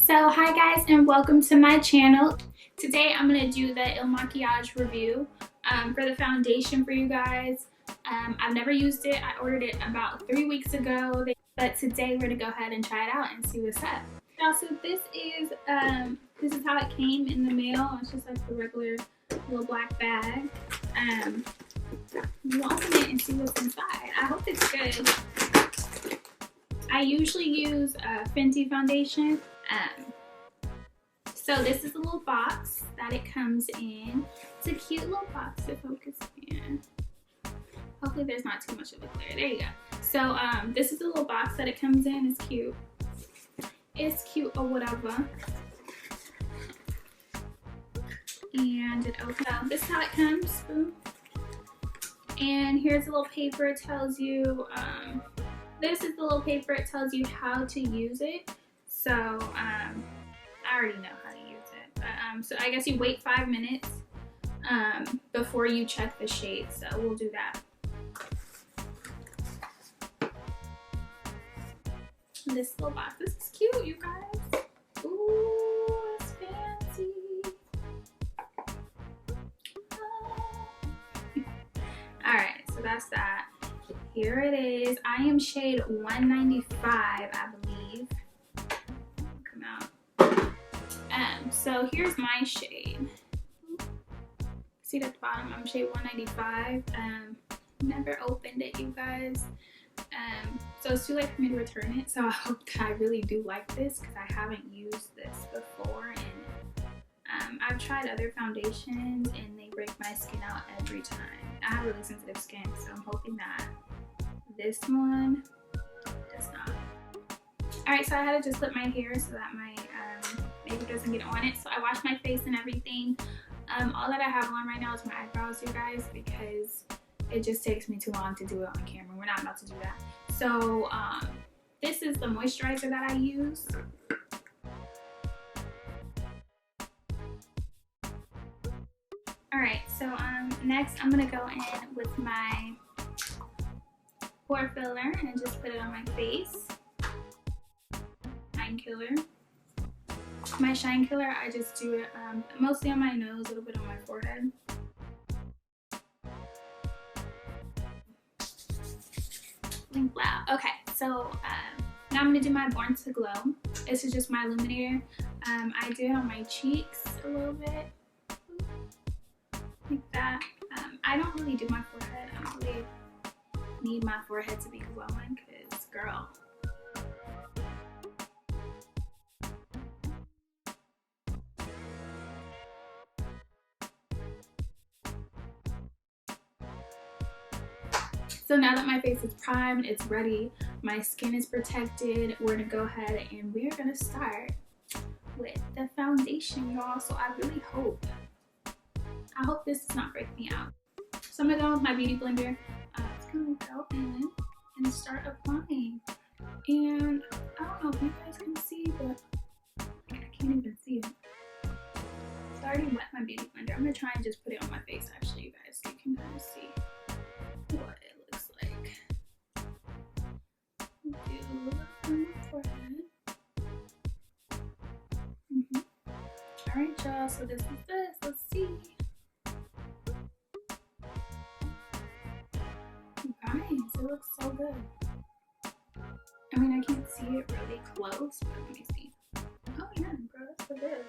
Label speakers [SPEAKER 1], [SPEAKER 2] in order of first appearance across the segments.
[SPEAKER 1] So hi guys and welcome to my channel. Today I'm going to do the ILMAKIAGE review for the foundation for you guys. I've never used it. I ordered it about 3 weeks ago, but today we're going to go ahead and try it out and see what's up. Also, this is how it came in the mail. It's just like the regular little black bag. We'll open it and see what's inside. I hope it's good. I usually use Fenty foundation. So this is a little box that it comes in. It's a cute little box to focus in. Hopefully there's not too much of a glare. There you go. So this is the little box that it comes in. It's cute. It's cute or whatever. And it opens up. This is how it comes. And here's a little paper. It tells you, this is the little paper. It tells you how to use it. So I already know how to use it. But, so I guess you wait 5 minutes before you check the shade. So we'll do that. This little box. This is cute, you guys. Ooh, it's fancy. Alright, so that's that. Here it is. I am shade 195, I believe. Come out. So here's my shade. See at the bottom, I'm shade 195. Never opened it, you guys. So it's too late for me to return it. So I hope that I really do like this because I haven't used this before. And I've tried other foundations and they break my skin out every time. I have really sensitive skin, so I'm hoping that this one does not. Alright, so I had to just flip my hair so that my makeup doesn't get on it. So I washed my face and everything. All that I have on right now is my eyebrows, you guys, because it just takes me too long to do it on camera. We're not about to do that. So this is the moisturizer that I use. Alright, so next I'm gonna go in with my pore filler and just put it on my face. Shine killer. My shine killer, I just do it mostly on my nose, a little bit on my forehead. Wow. Okay, so now I'm gonna do my Born to Glow. This is just my illuminator. I do it on my cheeks a little bit, like that. I don't really do my forehead. I don't really need my forehead to be glowing, cause girl. So now that my face is primed, it's ready, my skin is protected, we're gonna go ahead and we're gonna start with the foundation, y'all. So I really hope this does not break me out. So I'm gonna go with my beauty blender. It's gonna go in and start applying. And I don't know if you guys can see, but I can't even see it. So I already wet my beauty blender. I'm gonna try and just put it on my face actually, you guys, so you can kind of see what it looks like. Do a little on my forehead. Alright, y'all, so this is this. Let's see. You guys, it looks so good. I mean, I can't see it really close, but let me see. Oh yeah, bro, that's so good.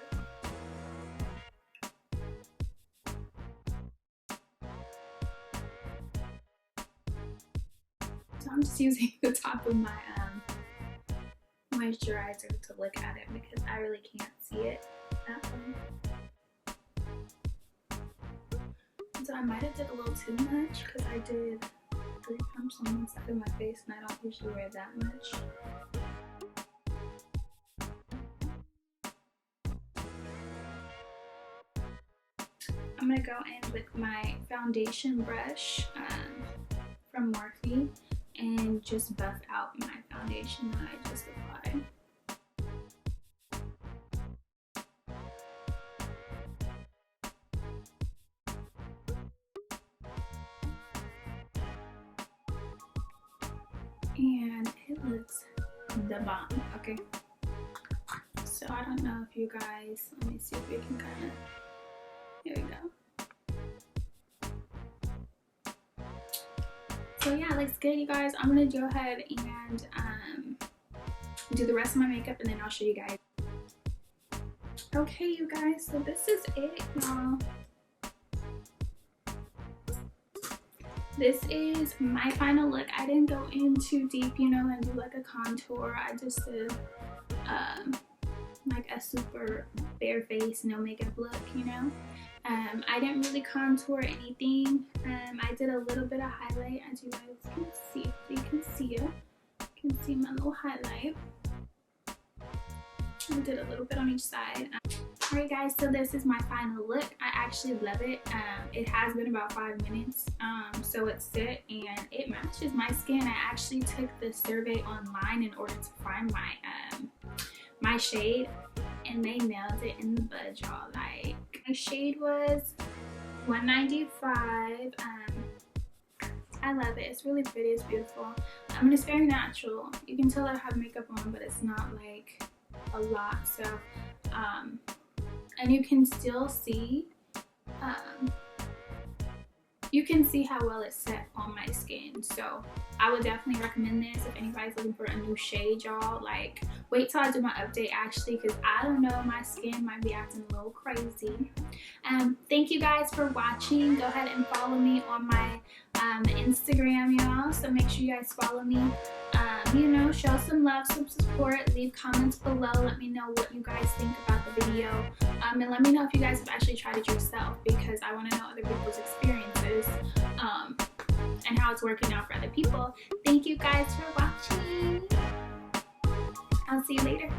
[SPEAKER 1] So I'm just using the top of my moisturizer to look at it because I really can't see it that way. So I might have did a little too much because I did 3 pumps on one side of my face and I don't usually wear that much. I'm going to go in with my foundation brush from Morphe and just buff out my foundation that I just applied. And it looks the bomb, okay? So I don't know if you guys, let me see if we can kind of, here we go. So yeah, it looks good, you guys. I'm gonna go ahead and do the rest of my makeup, and then I'll show you guys. Okay, you guys, so this is it, y'all. This is my final look. I didn't go in too deep, you know, and do like a contour. I just did like a super bare face, no makeup look, you know. I didn't really contour anything. I did a little bit of highlight, as you guys can see. If you can see it, you can see my little highlight. I did a little bit on each side. Alright guys, so this is my final look. I actually love it. It has been about 5 minutes, so it's set and it matches my skin. I actually took the survey online in order to find my shade, and they nailed it in the bud, y'all. Like, my shade was 195. I love it. It's really pretty. It's beautiful. It's very natural. You can tell I have makeup on, but it's not like a lot. So, and you can still see, how well it's set on my skin. So I would definitely recommend this if anybody's looking for a new shade, y'all. Like, wait till I do my update actually, because I don't know, my skin might be acting a little crazy. Thank you guys for watching. Go ahead and follow me on my Instagram, y'all. So make sure you guys follow me. You know, show some love, some support, leave comments below, let me know what you guys think about the video, and let me know if you guys have actually tried it yourself, because I want to know other people's experiences, and how it's working out for other people. Thank you guys for watching. I'll see you later.